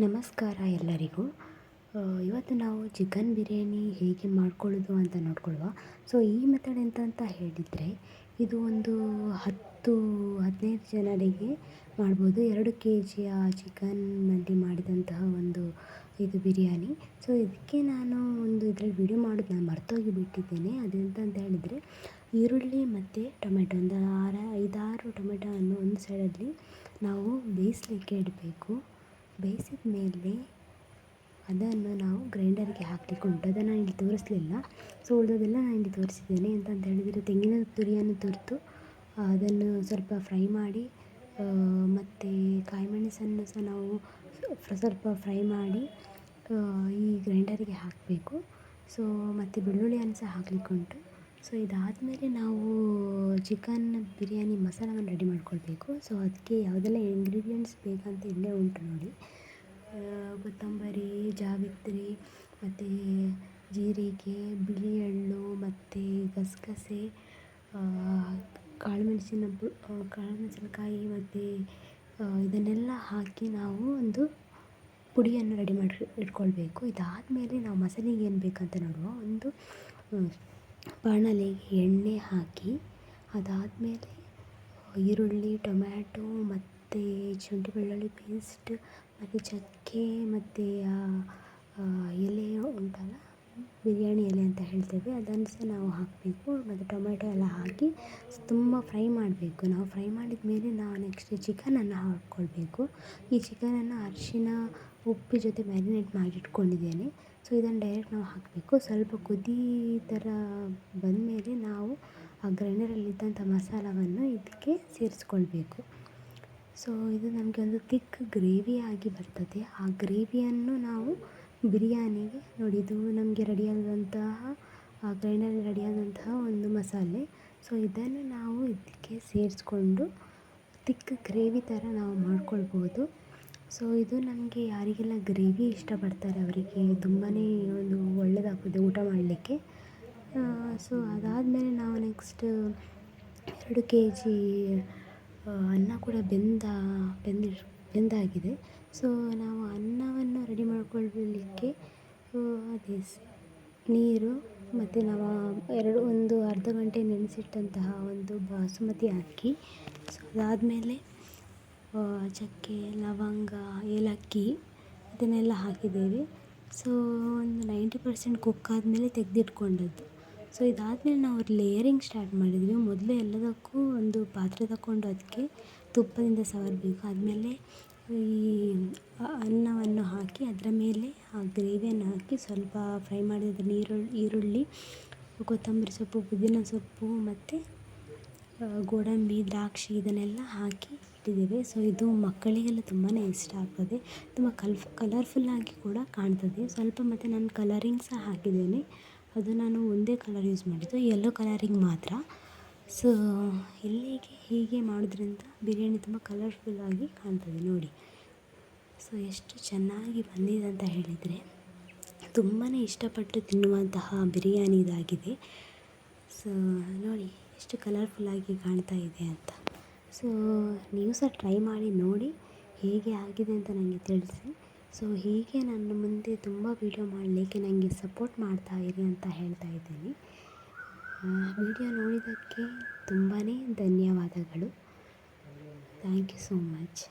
ನಮಸ್ಕಾರ ಎಲ್ಲರಿಗೂ. ಇವತ್ತು ನಾವು ಚಿಕನ್ ಬಿರಿಯಾನಿ ಹೇಗೆ ಮಾಡ್ಕೊಳ್ಳೋದು ಅಂತ ನೋಡ್ಕೊಳ್ಳುವ. ಸೊ ಈ ಮೆಥಡ್ ಎಂತ ಹೇಳಿದರೆ, ಇದು ಒಂದು 10-15 ಜನರಿಗೆ ಮಾಡ್ಬೋದು. 2 kg ಚಿಕನ್ನಲ್ಲಿ ಮಾಡಿದಂತಹ ಒಂದು ಇದು ಬಿರಿಯಾನಿ. ಸೊ ಇದಕ್ಕೆ ನಾನು ಒಂದು ಇದರಲ್ಲಿ ವಿಡಿಯೋ ಮಾಡೋದು ನಾನು ಮರ್ತೋಗಿ ಬಿಟ್ಟಿದ್ದೇನೆ. ಅದೆಂತ ಹೇಳಿದರೆ, ಈರುಳ್ಳಿ ಮತ್ತು ಟೊಮೆಟೊ ಒಂದು 5-6 ಟೊಮೆಟೊವನ್ನು ಒಂದು ಸೈಡಲ್ಲಿ ನಾವು ಬೇಯಿಸಲಿಕ್ಕೆ ಇಡಬೇಕು. ಬೇಯಿಸಿದ ಮೇಲೆ ಅದನ್ನು ನಾವು ಗ್ರೈಂಡರ್ಗೆ ಹಾಕಲಿಕ್ಕೆ ಉಂಟು. ಅದನ್ನು ನಾನು ಇಲ್ಲಿ ತೋರಿಸಲಿಲ್ಲ. ಸೊ ಉಳಿದೋದೆಲ್ಲ ನಾನು ಇಲ್ಲಿ ತೋರಿಸಿದ್ದೇನೆ. ಎಂತ ಹೇಳಿದರೆ, ತೆಂಗಿನ ತುರಿಯನ್ನು ತುರಿದು ಅದನ್ನು ಸ್ವಲ್ಪ ಫ್ರೈ ಮಾಡಿ, ಮತ್ತು ಕಾಯಿಮೆಣಸನ್ನು ಸಹ ನಾವು ಸ್ವಲ್ಪ ಫ್ರೈ ಮಾಡಿ ಈ ಗ್ರೈಂಡರಿಗೆ ಹಾಕಬೇಕು. ಸೊ ಮತ್ತು ಬೆಳ್ಳುಳ್ಳಿಯನ್ನು ಸಹ ಹಾಕಲಿಕ್ಕೆ ಉಂಟು. ಸೊ ಇದಾದಮೇಲೆ ನಾವು ಚಿಕನ್ ಬಿರಿಯಾನಿ ಮಸಾಲವನ್ನು ರೆಡಿ ಮಾಡ್ಕೊಳ್ಬೇಕು. ಸೊ ಅದಕ್ಕೆ ಯಾವುದೆಲ್ಲ ಇಂಗ್ರೀಡಿಯೆಂಟ್ಸ್ ಬೇಕಂತ ಇಲ್ಲೇ ಉಂಟು ನೋಡಿ. ಕೊತ್ತಂಬರಿ, ಜಾವಿತ್ರಿ, ಮತ್ತು ಜೀರಿಗೆ, ಬಿಳಿ ಎಳ್ಳು, ಮತ್ತು ಗಸಗಸೆ, ಕಾಳುಮೆಣಸಿನಕಾಯಿ, ಮತ್ತು ಇದನ್ನೆಲ್ಲ ಹಾಕಿ ನಾವು ಒಂದು ಪುಡಿಯನ್ನು ರೆಡಿ ಮಾಡಿ ಇಟ್ಕೊಳ್ಬೇಕು. ಇದಾದಮೇಲೆ ನಾವು ಮಸಾಲೆಗೆ ಏನು ಬೇಕಂತ ನೋಡುವ. ಒಂದು ಬಾಣಲೆಗೆ ಎಣ್ಣೆ ಹಾಕಿ, ಅದಾದಮೇಲೆ ಈರುಳ್ಳಿ, ಟೊಮ್ಯಾಟೊ, ಮತ್ತು ಶುಂಠಿ ಬೆಳ್ಳುಳ್ಳಿ ಪೇಸ್ಟ್, ಮತ್ತು ಚಕ್ಕೆ, ಮತ್ತು ಎಲೆ ಉಂಟಲ್ಲ, ಬಿರಿಯಾನಿ ಎಲೆ ಅಂತ ಹೇಳ್ತೇವೆ, ಅದನ್ನು ಸಹ ನಾವು ಹಾಕಬೇಕು. ಮತ್ತು ಟೊಮೆಟೊ ಎಲ್ಲ ಹಾಕಿ ತುಂಬ ಫ್ರೈ ಮಾಡಬೇಕು. ನಾವು ಫ್ರೈ ಮಾಡಿದ ಮೇಲೆ ನಾವು ನೆಕ್ಸ್ಟ್ ಚಿಕನನ್ನು ಹಾಕ್ಕೊಳ್ಬೇಕು. ಈ ಚಿಕನನ್ನು ಅರಿಶಿನ ಉಪ್ಪು ಜೊತೆ ಮ್ಯಾರಿನೇಟ್ ಮಾಡಿಟ್ಕೊಂಡಿದ್ದೇನೆ. ಸೊ ಇದನ್ನು ಡೈರೆಕ್ಟ್ ನಾವು ಹಾಕಬೇಕು. ಸ್ವಲ್ಪ ಕುದಿ ಥರ ಬಂದಮೇಲೆ ನಾವು ಆ ಗ್ರೈಂಡರಲ್ಲಿದ್ದಂಥ ಮಸಾಲವನ್ನು ಇದಕ್ಕೆ ಸೇರಿಸ್ಕೊಳ್ಬೇಕು. ಸೊ ಇದು ನಮಗೆ ಒಂದು ಥಿಕ್ ಗ್ರೇವಿಯಾಗಿ ಬರ್ತದೆ. ಆ ಗ್ರೇವಿಯನ್ನು ನಾವು ಬಿರಿಯಾನಿಗೆ ನೋಡಿ, ಇದು ನಮಗೆ ರೆಡಿಯಾದಂತಹ ಗ್ರೈಂಡರಲ್ಲಿ ರೆಡಿಯಾದಂತಹ ಒಂದು ಮಸಾಲೆ. ಸೊ ಇದನ್ನು ನಾವು ಇದಕ್ಕೆ ಸೇರಿಸ್ಕೊಂಡು ಥಿಕ್ ಗ್ರೇವಿ ಥರ ನಾವು ಮಾಡ್ಕೊಳ್ಬೋದು. ಸೊ ಇದು ನಮಗೆ ಯಾರಿಗೆಲ್ಲ ಗ್ರೇವಿ ಇಷ್ಟಪಡ್ತಾರೆ ಅವರಿಗೆ ತುಂಬಾ ಒಂದು ಒಳ್ಳೆಯದಾಗ್ತದೆ ಊಟ ಮಾಡಲಿಕ್ಕೆ. ಸೊ ಅದಾದಮೇಲೆ ನಾವು ನೆಕ್ಸ್ಟ್ 2 kg ಅನ್ನ ಕೂಡ ಬೆಂದಾಗಿದೆ. ಸೊ ನಾವು ಅನ್ನವನ್ನು ರೆಡಿ ಮಾಡ್ಕೊಳ್ಳಲಿಕ್ಕೆ ಅದೇ ನೀರು, ಮತ್ತು ನಾವು ಒಂದು ಅರ್ಧ ಗಂಟೆ ನೆನೆಸಿಟ್ಟಂತಹ ಒಂದು ಬಾಸುಮತಿ ಅಕ್ಕಿ. ಸೊ ಅದಾದಮೇಲೆ ಚಕ್ಕೆ, ಲವಂಗ, ಏಲಕ್ಕಿ ಇದನ್ನೆಲ್ಲ ಹಾಕಿದ್ದೇವೆ. ಸೊ ಒಂದು 90% ಕುಕ್ ಆದಮೇಲೆ ತೆಗೆದಿಟ್ಕೊಂಡದ್ದು. ಸೊ ಇದಾದಮೇಲೆ ನಾವು ಲೇಯರಿಂಗ್ ಸ್ಟಾರ್ಟ್ ಮಾಡಿದ್ವಿ. ಮೊದಲು ಎಲ್ಲದಕ್ಕೂ ಒಂದು ಪಾತ್ರೆ ತಗೊಂಡು ಅದಕ್ಕೆ ತುಪ್ಪದಿಂದ ಸವರಬೇಕು. ಆದಮೇಲೆ ಈ ಅನ್ನವನ್ನು ಹಾಕಿ ಅದರ ಮೇಲೆ ಆ ಗ್ರೇವಿಯನ್ನು ಹಾಕಿ ಸ್ವಲ್ಪ ಫ್ರೈ ಮಾಡಿದ ಈರುಳ್ಳಿ, ಕೊತ್ತಂಬರಿ ಸೊಪ್ಪು, ಪುದೀನ ಸೊಪ್ಪು, ಮತ್ತು ಗೋಡಂಬಿ, ದ್ರಾಕ್ಷಿ ಇದನ್ನೆಲ್ಲ ಹಾಕಿ ಇಟ್ಟಿದ್ದೇವೆ. ಸೊ ಇದು ಮಕ್ಕಳಿಗೆಲ್ಲ ತುಂಬಾ ಇಷ್ಟ ಆಗ್ತದೆ. ತುಂಬ ಕಲರ್ಫುಲ್ಲಾಗಿ ಕೂಡ ಕಾಣ್ತದೆ. ಸ್ವಲ್ಪ ಮತ್ತು ನಾನು ಕಲರಿಂಗ್ ಸಹ ಹಾಕಿದ್ದೇನೆ. ಅದು ನಾನು ಒಂದೇ ಕಲರ್ ಯೂಸ್ ಮಾಡಿದ್ದು, ಯೆಲ್ಲೋ ಕಲರಿಂಗ್ ಮಾತ್ರ. ಸೊ ಇಲ್ಲಿಗೆ ಹೀಗೆ ಮಾಡೋದ್ರಿಂದ ಬಿರಿಯಾನಿ ತುಂಬ ಕಲರ್ಫುಲ್ಲಾಗಿ ಕಾಣ್ತದೆ ನೋಡಿ. ಸೊ ಎಷ್ಟು ಚೆನ್ನಾಗಿ ಬಂದಿದೆ ಅಂತ ಹೇಳಿದರೆ, ತುಂಬಾ ಇಷ್ಟಪಟ್ಟು ತಿನ್ನುವಂತಹ ಬಿರಿಯಾನಿ ಇದಾಗಿದೆ. ಸೊ ನೋಡಿ ಎಷ್ಟು ಕಲರ್ಫುಲ್ಲಾಗಿ ಕಾಣ್ತಾ ಇದೆ ಅಂತ. ಸೊ ನೀವು ಸಹ ಟ್ರೈ ಮಾಡಿ ನೋಡಿ, ಹೇಗೆ ಆಗಿದೆ ಅಂತ ನನಗೆ ತಿಳಿಸಿ. ಸೊ ಹೀಗೆ ನಾನು ಮುಂದೆ ತುಂಬ ವೀಡಿಯೋ ಮಾಡಲಿಕ್ಕೆ ನನಗೆ ಸಪೋರ್ಟ್ ಮಾಡ್ತಾ ಇರಿ ಅಂತ ಹೇಳ್ತಾ ಇದ್ದೀನಿ. ವಿಡಿಯೋ ನೋಡಿದ್ದಕ್ಕೆ ತುಂಬಾ ಧನ್ಯವಾದಗಳು. Thank you so much.